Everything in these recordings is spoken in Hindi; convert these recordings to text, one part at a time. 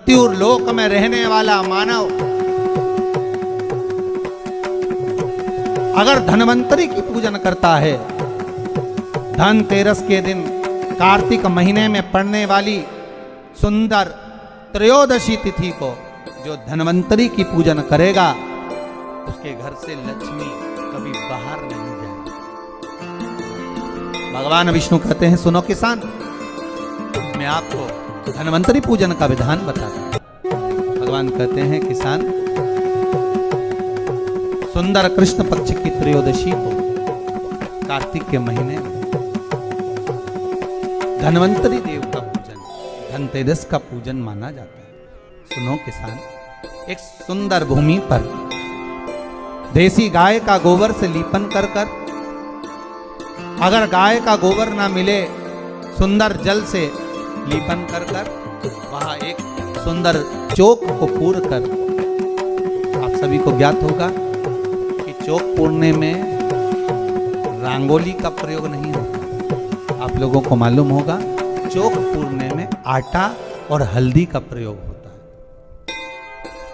मृत्यु लोक में रहने वाला मानव अगर धन्वंतरी की पूजन करता है, धनतेरस के दिन कार्तिक महीने में पड़ने वाली सुंदर त्रयोदशी तिथि को जो धन्वंतरी की पूजन करेगा, उसके घर से लक्ष्मी कभी बाहर नहीं जाएगी। भगवान विष्णु कहते हैं, सुनो किसान, मैं आपको धन्वंतरी पूजन का विधान बताता हूं। भगवान कहते हैं, किसान, सुंदर कृष्ण पक्ष की त्रयोदशी को कार्तिक के महीने में धन्वंतरी देव का पूजन, धनतेरस का पूजन माना जाता है। सुनो किसान, एक सुंदर भूमि पर देसी गाय का गोबर से लीपन कर अगर गाय का गोबर ना मिले, सुंदर जल से लीपन कर वहां एक सुंदर चौक को पूर कर, आप सभी को ज्ञात होगा कि चौक पूरने में रंगोली का प्रयोग नहीं होता। आप लोगों को मालूम होगा, चौक पूरने में आटा और हल्दी का प्रयोग होता है।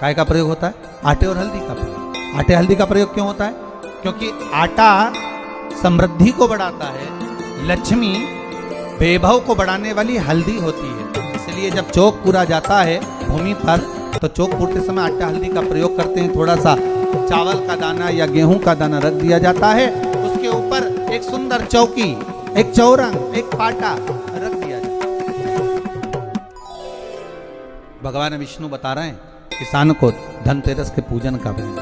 काय का प्रयोग होता है? आटे और हल्दी का प्रयोग। आटे हल्दी का प्रयोग क्यों होता है? क्योंकि आटा समृद्धि को बढ़ाता है, लक्ष्मी वैभव को बढ़ाने वाली हल्दी होती है। इसलिए जब चौक पूरा जाता है भूमि पर, तो चौक पूरते समय आटा हल्दी का प्रयोग करते हैं। थोड़ा सा चावल का दाना या गेहूं का दाना रख दिया जाता है, उसके ऊपर एक सुंदर चौकी, एक चौरंग, एक पाटा रख दिया जाता है। भगवान विष्णु बता रहे हैं किसान को धनतेरस के पूजन का वर्णन,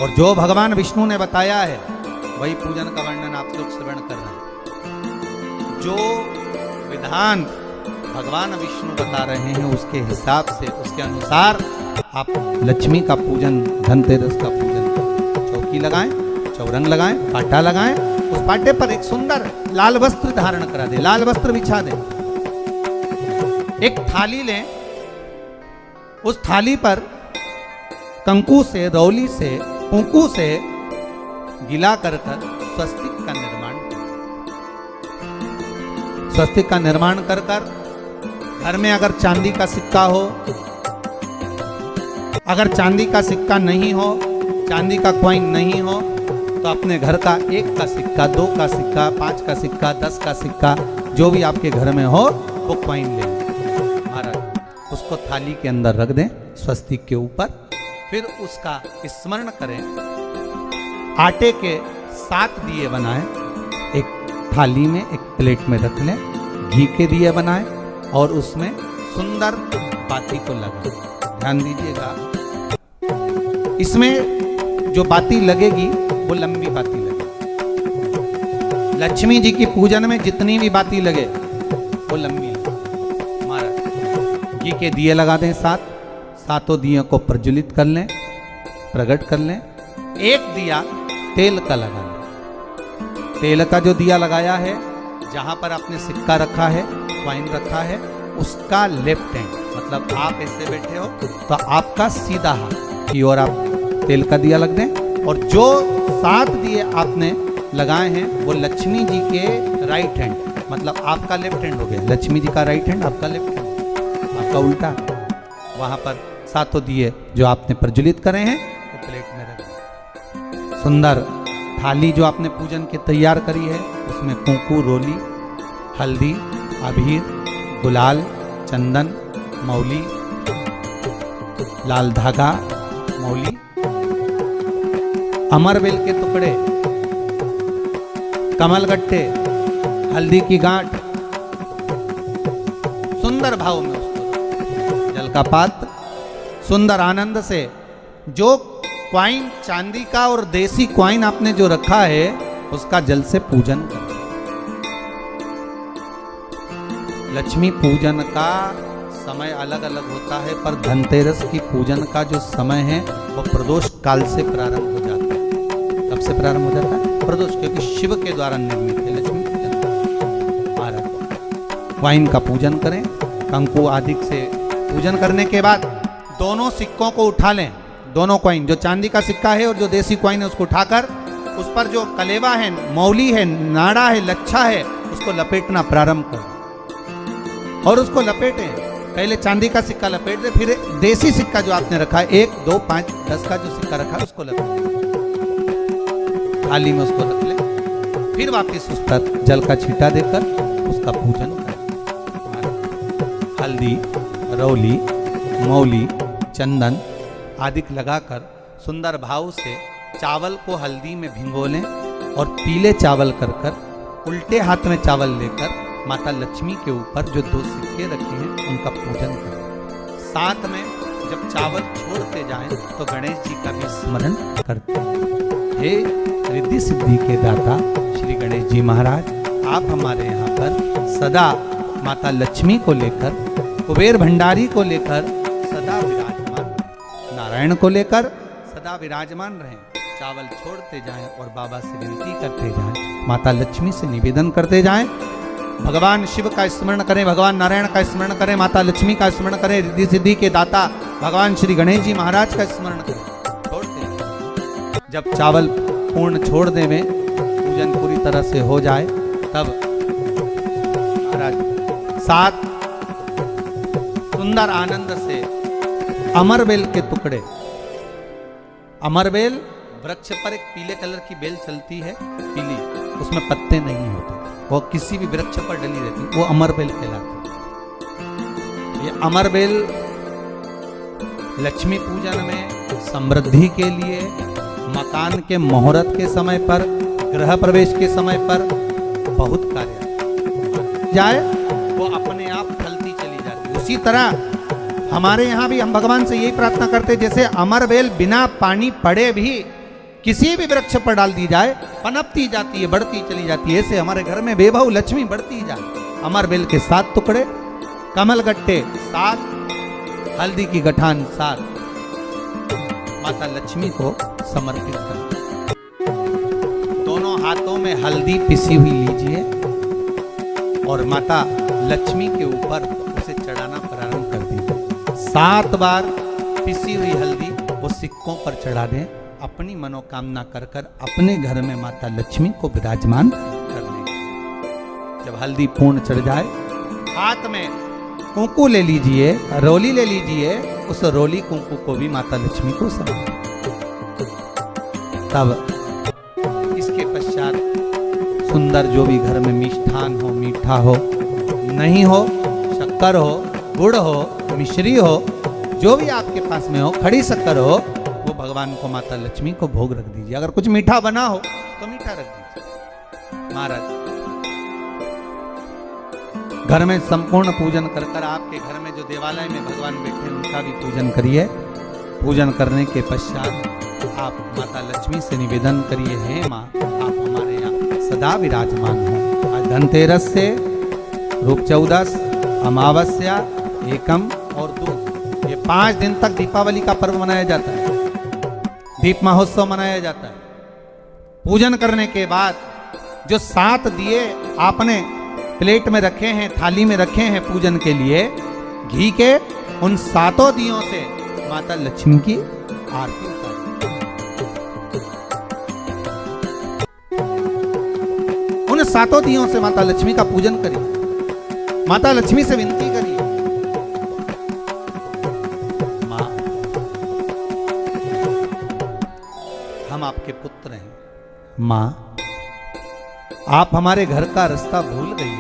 और जो भगवान विष्णु ने बताया है वही पूजन का वर्णन आप लोग श्रवण कर रहे हैं। जो विधान भगवान विष्णु बता रहे हैं, उसके हिसाब से, उसके अनुसार आप लक्ष्मी का पूजन, धनतेरस का पूजन, चौकी लगाएं, चौरंग लगाएं, पाटा लगाएं, उस पाटे पर एक सुंदर लाल वस्त्र धारण करा दे, लाल वस्त्र बिछा दे, एक थाली लें, उस थाली पर कंकु से, रौली से, कुंकू से गिला कर स्वस्तिक का निर्माण करें। स्वस्तिक का निर्माण कर घर में अगर चांदी का सिक्का हो, अगर चांदी का सिक्का नहीं हो, चांदी का कॉइन नहीं हो, तो अपने घर का 1 का सिक्का, 2 का सिक्का, 5 का सिक्का, 10 का सिक्का, जो भी आपके घर में हो वो कॉइन ले महाराज, उसको थाली के अंदर रख दें स्वस्तिक के ऊपर। फिर उसका स्मरण करें, आटे के 7 दिए बनाएं, एक थाली में, एक प्लेट में रख लें, घी के दिए बनाएं और उसमें सुंदर बाती को लगाएं। ध्यान दीजिएगा, इसमें जो बाती लगेगी वो लंबी बाती लगेगी। लक्ष्मी जी की पूजन में जितनी भी बाती लगे वो लंबी लगे। महाराज घी के दिए लगा दें 7, सातों दियों को प्रज्वलित कर लें, प्रकट कर लें। एक दिया तेल का लगा लें। तेल का जो दिया लगाया है, जहां पर आपने सिक्का रखा है, कॉइन रखा है, उसका लेफ्ट हैंड, मतलब आप ऐसे बैठे हो तो आपका सीधा हाथ की ओर आप तेल का दिया लग दें। और जो 7 दिए आपने लगाए हैं वो लक्ष्मी जी के राइट हैंड, मतलब आपका लेफ्ट हैंड हो गया, लक्ष्मी जी का राइट हैंड, आपका लेफ्ट हैंड, आपका उल्टा। वहां पर 7 दिए जो आपने प्रज्वलित करे हैं वो प्लेट में रख दें। सुंदर थाली जो आपने पूजन की तैयार करी है, उसमें कुंकू, रोली, हल्दी, अबीर, गुलाल, चंदन, मौली, लाल धागा, मौली, अमरवेल के टुकड़े, कमलगट्टे, हल्दी की गांठ, सुंदर भाव में उसको जल का पात्र, सुंदर आनंद से जो क्वाइन चांदी का और देसी क्वाइन आपने जो रखा है उसका जल से पूजन करें। लक्ष्मी पूजन का समय अलग अलग होता है, पर धनतेरस की पूजन का जो समय है वो प्रदोष काल से प्रारंभ हो जाता है। कब से प्रारंभ हो जाता है? प्रदोष, क्योंकि शिव के द्वारा निर्मित है लक्ष्मी पूजन। महाराज क्वाइन का पूजन करें, कंकु आदि से पूजन करने के बाद दोनों सिक्कों को उठा लें, दोनों कॉइन, जो चांदी का सिक्का है और जो देसी कॉइन है, उसको उठाकर उस पर जो कलेवा है, मौली है, नाड़ा है, लच्छा है, उसको लपेटना प्रारंभ करें और उसको लपेटें। पहले चांदी का सिक्का लपेट दे, फिर देसी सिक्का जो आपने रखा है 1, 2, 5, 10 का जो सिक्का रखा है उसको लपेट दे, थाली में उसको रख ले, फिर वापस उस पर जल का छींटा देकर उसका पूजन कर। हल्दी, रौली, मौली, चंदन आदि लगाकर सुंदर भाव से चावल को हल्दी में भिगो लें और पीले चावल कर उल्टे हाथ में चावल लेकर माता लक्ष्मी के ऊपर जो 2 सिक्के रखे हैं उनका पूजन करें। साथ में जब चावल छोड़ते जाएं तो गणेश जी का भी स्मरण करते हैं। हे रिद्धि सिद्धि के दाता श्री गणेश जी महाराज, आप हमारे यहाँ पर सदा माता लक्ष्मी को लेकर, कुबेर भंडारी को लेकर सदा विराजमान, नारायण को लेकर सदा विराजमान रहें। चावल छोड़ते जाएं और बाबा से विनती करते जाएं, माता लक्ष्मी से निवेदन करते जाएं, भगवान शिव का स्मरण करें, भगवान नारायण का स्मरण करें, माता लक्ष्मी का स्मरण करें, रिद्धि सिद्धि के दाता भगवान श्री गणेश जी महाराज का स्मरण करें। छोड़ते जब चावल पूर्ण छोड़ देवें, पूजन पूरी तरह से हो जाए, तब महाराज 7 सुंदर आनंद से अमरबेल के टुकड़े, अमरबेल वृक्ष पर एक पीले कलर की बेल चलती है, पीली, उसमें पत्ते नहीं होते, वो किसी भी वृक्ष पर डली रहती, वो अमरबेल कहलाती है। ये अमरबेल लक्ष्मी पूजन में, समृद्धि के लिए, मकान के मुहूर्त के समय पर, गृह प्रवेश के समय पर बहुत कार्य जाए, वो अपने आप फलती चली जाती है। उसी तरह हमारे यहाँ भी हम भगवान से यही प्रार्थना करते, जैसे अमरबेल बिना पानी पड़े भी किसी भी वृक्ष पर डाल दी जाए, पनपती जाती है, बढ़ती चली जाती है, ऐसे हमारे घर में बेबहू लक्ष्मी बढ़ती जाए। अमरबेल के 7 टुकड़े, कमल गट्टे 7, हल्दी की गठान 7, माता लक्ष्मी को समर्पित कर। दोनों हाथों में हल्दी पिसी हुई लीजिए और माता लक्ष्मी के ऊपर उसे चढ़ाना प्रारंभ कर दीजिए। 7 बार पिसी हुई हल्दी वो सिक्कों पर चढ़ा दें, अपनी मनोकामना कर अपने घर में माता लक्ष्मी को विराजमान कर लें। जब हल्दी पूर्ण चढ़ जाए, हाथ में कुंकू ले लीजिए, रोली ले लीजिए, उस रोली कुंकू को भी माता लक्ष्मी को समर्पित। तब इसके पश्चात सुंदर जो भी घर में मिष्ठान हो, मीठा हो, नहीं हो, शक्कर हो, गुड़ हो, मिश्री हो, जो भी आपके पास में हो, खड़ी शक्कर हो, वो भगवान को माता लक्ष्मी को भोग रख दीजिए। अगर कुछ मीठा बना हो तो मीठा रख दीजिए। महाराज घर में संपूर्ण पूजन कर आपके घर में जो देवालय में भगवान बैठे उनका भी पूजन करिए। पूजन करने के पश्चात आप माता लक्ष्मी से निवेदन करिए, हे माँ, आप हमारे यहाँ सदा विराजमान हो। आज धनतेरस से रूप 14, अमावस्या, एकम और 2, ये 5 दिन तक दीपावली का पर्व मनाया जाता है, दीप महोत्सव मनाया जाता है। पूजन करने के बाद जो 7 दिए आपने प्लेट में रखे हैं, थाली में रखे हैं पूजन के लिए, घी के, उन 7 दियों से माता लक्ष्मी की आरती उतारिए। उन 7 दियों से माता लक्ष्मी का पूजन करिए, माता लक्ष्मी से विनती करिए, माँ हम आपके पुत्र हैं, माँ आप हमारे घर का रास्ता भूल गई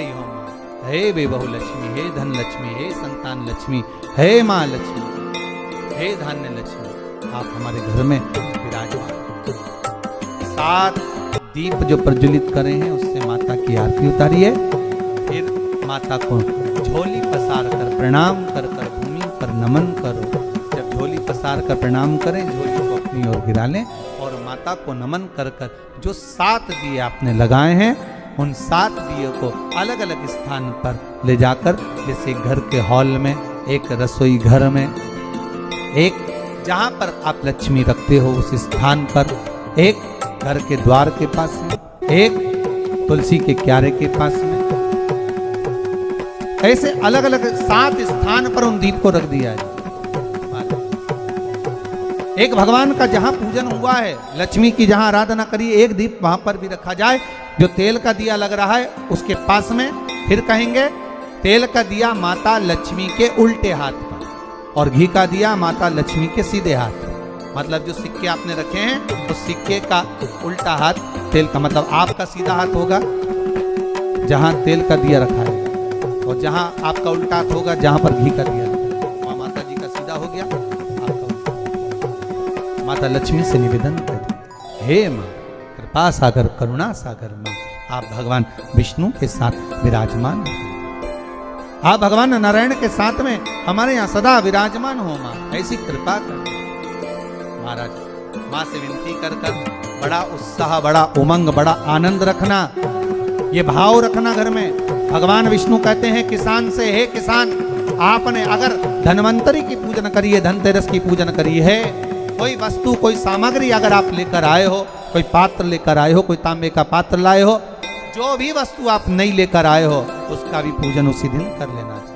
हो माँ। हे बेबहू लक्ष्मी, हे धन लक्ष्मी, हे संतान लक्ष्मी, हे माँ लक्ष्मी, हे धान्य लक्ष्मी, आप हमारे घर में विराजमान। 7 दीप जो प्रज्वलित करे हैं उससे माता की आरती उतारिए। फिर माता को झोली पसार कर प्रणाम कर भूमि पर नमन करो। जब झोली पसार कर प्रणाम करें, झोली को अपनी ओर गिरा लें और माता को नमन कर जो 7 दिए आपने लगाए हैं, उन 7 दिए को अलग अलग स्थान पर ले जाकर, जैसे घर के हॉल में, एक रसोई घर में, एक जहां पर आप लक्ष्मी रखते हो उस स्थान पर, एक घर के द्वार के पास में, एक तुलसी के क्यारे के पास में, ऐसे अलग अलग 7 स्थान पर उन दीप को रख दिया है। एक भगवान का जहां पूजन हुआ है, लक्ष्मी की जहां आराधना करिए, एक दीप वहां पर भी रखा जाए। जो तेल का दिया लग रहा है उसके पास में, फिर कहेंगे तेल का दिया माता लक्ष्मी के उल्टे हाथ पर और घी का दिया माता लक्ष्मी के सीधे हाथ पर। मतलब जो सिक्के आपने रखे हैं तो सिक्के का उल्टा हाथ तेल का, मतलब आपका सीधा हाथ होगा जहां तेल का दिया रखा है, और जहां आपका उल्टा हाथ होगा जहां पर घी का दिया रखा है। वहां माता जी का सीधा हो गया, आपका उल्टा। माता लक्ष्मी से निवेदन करें, हे मां कृपा सागर करुणा सागर मां, आप भगवान विष्णु के साथ विराजमान हैं, आप भगवान नारायण के साथ में हमारे यहाँ सदा विराजमान हो मां, ऐसी कृपा कर। महाराज मां से विनती कर कर बड़ा उत्साह, बड़ा उमंग, बड़ा आनंद रखना, ये भाव रखना घर में। भगवान विष्णु कहते हैं किसान से, हे किसान आपने अगर धनवंतरी की पूजन करी है, धनतेरस की पूजन करी है, कोई वस्तु कोई सामग्री अगर आप लेकर आए हो, कोई पात्र लेकर आए हो, कोई तांबे का पात्र लाए हो, जो भी वस्तु आप नहीं लेकर आए हो उसका भी पूजन उसी दिन कर लेना चाहिए।